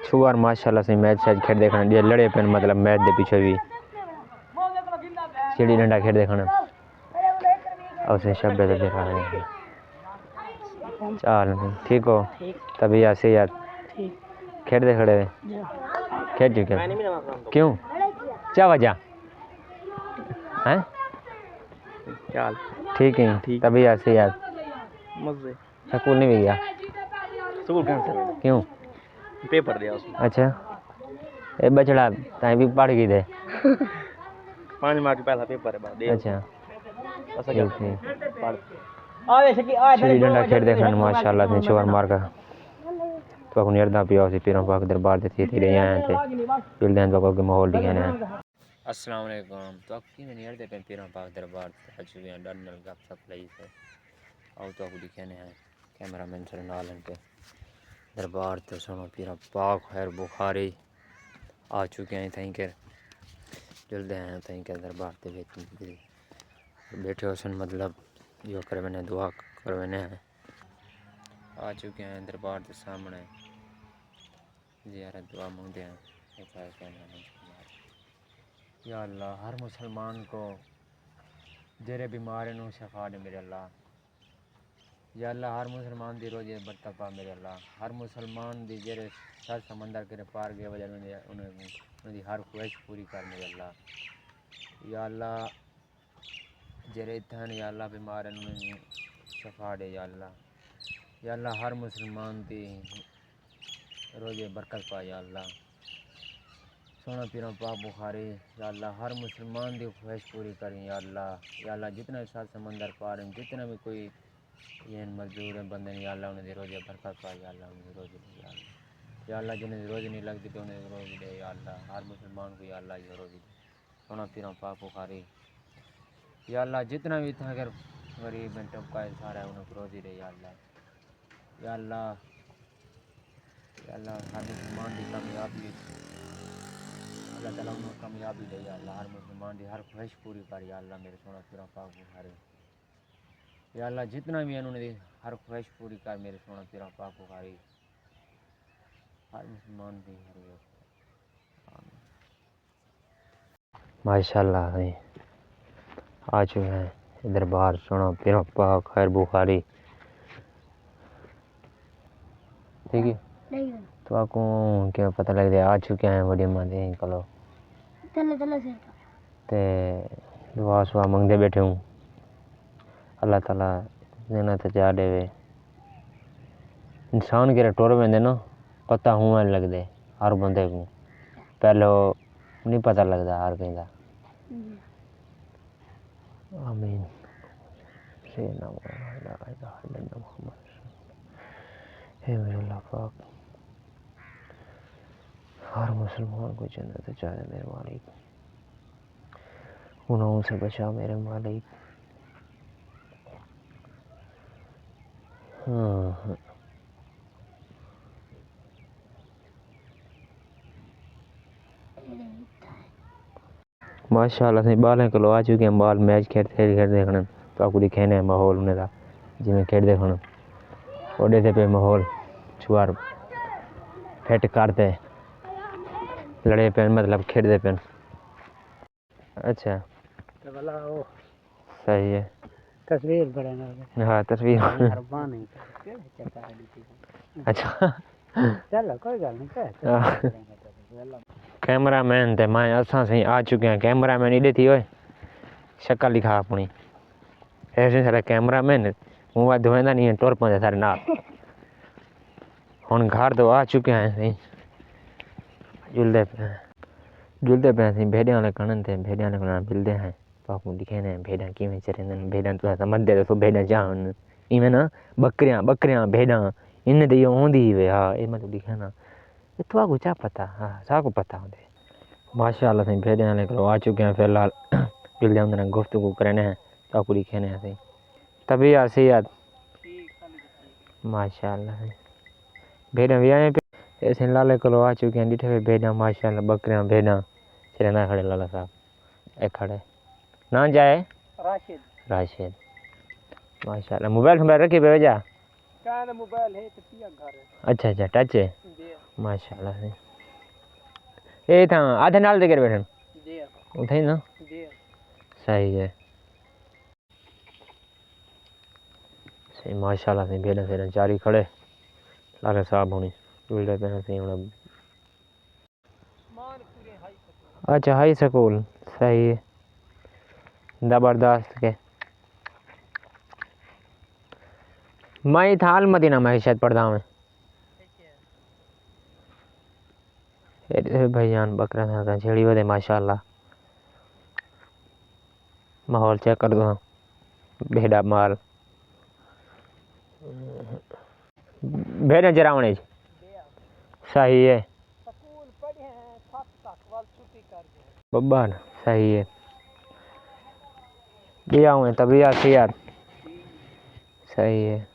छुआर माशाल्लाह से मैच शैच खेड देखना दिया लड़े पे मतलब मैच दे पीछे भी चिड़ी डंडा खेड देखना और से शब्द दे रहा है। चल ठीक हो तभी ऐसे यार खेड दे खड़े खेड चुके क्यों क्या वजह हैं चल ठीक है तभी ऐसे यार मजे स्कूल नहीं भी गया स्कूल क्यों पेपर दिया उसमें अच्छा ए बचड़ा ताई भी पढ़ गई थे 5 मार्क पहला पेपर है बाद अच्छा ऐसा क्या पढ़ आवे सकी आ डंडा खेड देखने माशाल्लाह से चोर मार का तो अपन यरदा पिया से पीरों पाक दरबार दे थी रे आए थे बिल्डन को के माहौल दिखे ने अस्सलाम वालेकुम तो की में यरदे पे पीरों पाक दरबार आज भी डनल गप सप लई से और तो को दिखे ने कैमरामैन सर नालन पे दरबार तो सुनो पीरों पाक खैर बुखारी आ चुके हैं थैंक यू जल्द हैं थैंक यू दरबार ते बैठे हो सन मतलब यो करवाने दुआ करवाने हैं आ चुके हैं दरबार के सामने ज़ियारत दुआ मांगते हैं या अल्लाह हर मुसलमान को जेरे बीमार है शफा दे मेरे अल्लाह या अल्लाह हर मुसलमान दी रोज़े बरतपा मेरे अल्लाह हर मुसलमान दी जेरे सर समंदर के पार गए वजह उन्हें हर ख्वाहिश पूरी कर मेरे अल्लाह या अल्लाह जेरे इतने या अल्लाह बीमार है शफा दे या अल्लाह हर मुसलमान दी रोज़े बरकत पा या अल्लाह सोना पीरा पाक बुखारी या अल्लाह हर मुसलमान दी ख्वाहिश पूरी करें या अल्लाह जितना साथ समंदर पार हैं जितना भी कोई ये मजदूर हैं बंदे या अल्लाह उन्हें रोज़े बरकत पा या अल्लाह उन्हें रोज़े दे या अल्लाह जिन्हें रोज़ नहीं लगती तो उन्हें रोज़ दे या अल्लाह हर मुसलमान को या अल्लाह ये रोज़ दे सोना पीरा पाक बुखारी या अल्लाह जितना भी था अगर गरीब हैं टपका है सारा है उन्हें रोज़ी दे या अल्लाह हर मुसलमान की कामयाबी अल्लाह ताला उन्हें कामयाबी दे या अल्लाह हर मुसलमान की हर ख्वाहिश पूरी कर या अल्लाह मेरे सोना पीरा पाक बुखारी या अल्लाह जितना भी है उन्होंने हर ख्वाहिश पूरी कर मेरे सोना पीरा पाक बुखारी हर मुसलमान की हर माशाल्लाह आ चुके हैं दरबार सोना पीरा पाक खैर बुखारी ठीक है तो आपको क्या पता लग रहा आ चुके हैं बड़ी मादे कलो ते दुआ सुआ मंगते बैठे हूँ अल्लाह ताला देना तो चाह देवे इंसान के टुर वेंदे ना पता हुआ लगदे हर बंदे को पहले नहीं पता लगता हर कहीं का आमीन सैयदना मुहम्मद हे मेरे अल्लाह पाक हर मुसलमान को जन्नत चाहे मेरे मालिक गुनाहों से बचा मेरे मालिक हाँ माशाल्लाह से बाल कलो आ चुके हैं बाल मैच खेलते देखना तो आपको दिखाने माहौल उन्हें का जिमें खेल देखना ओडे थे पे माहौल छुआर फिट करते लड़े पे मतलब खेलते पे अच्छा सही है तस्वीर बनाना हाँ तस्वीर अच्छा चलो कोई गल नहीं कैमरा मैन ते मैं असा से आ चुके हैं कैमरा मैन इडे थी ओए शक्ल लिखा अपनी ऐसे सारे कैमरा मैन मुँह धोएंदा नहीं है टुर पाते सारे नाल हुन घर तो आ चुके हैं सही जुलते पे सही भेड़िया वाले कणन थे भेड़िया वाले कणन मिलते हैं तो आपको दिखे ने भेड़ा किवें चरेंदे भेड़ा तो समझदे तो भेड़ा जान इवें ना बकरियां भेड़ा इन ते होंदी वे हां ए मतलब दिखे ना तो आपको क्या पता हाँ साको पता होंदे माशाल्लाह से भेड़िया वाले को आ चुके हैं फिलहाल मिलते हैं उन्हें गुफ्तगू करने हैं तो आपको दिखे ने सही तभी ऐसे याद माशाल्लाह भेड़ा भी आए पे ऐसे लाले को आ चुके हैं डिठे भेड़ा माशाल्लाह बकरियां भेड़ा चरना खड़े लाला साहब ए खड़े ना जाए राशिद माशाल्लाह मोबाइल रखी पे जा का मोबाइल है तो पिया घर है। अच्छा अच्छा टच है माशाल्लाह से ए था आधे नाल दे कर बैठन जी उठे ना जी सही है सही माशाल्लाह से भेड़ से चारी खड़े लारे साहब होनी जुलते पे से हम मान पूरे हाई सकूल। अच्छा हाई स्कूल सही है जबरदस्त के मैं था अल मदीना में शायद पढ़ता हूँ भाईजान बकरा था छेड़ी वे माशाल्लाह माहौल चेक कर दो भेड़ा माल भेड़ जरावणे सही है स्कूल पढ़े हैं 7 तक वाल छुट्टी कर गए बब्बा सही है दिया हुए तभी आती यार सही है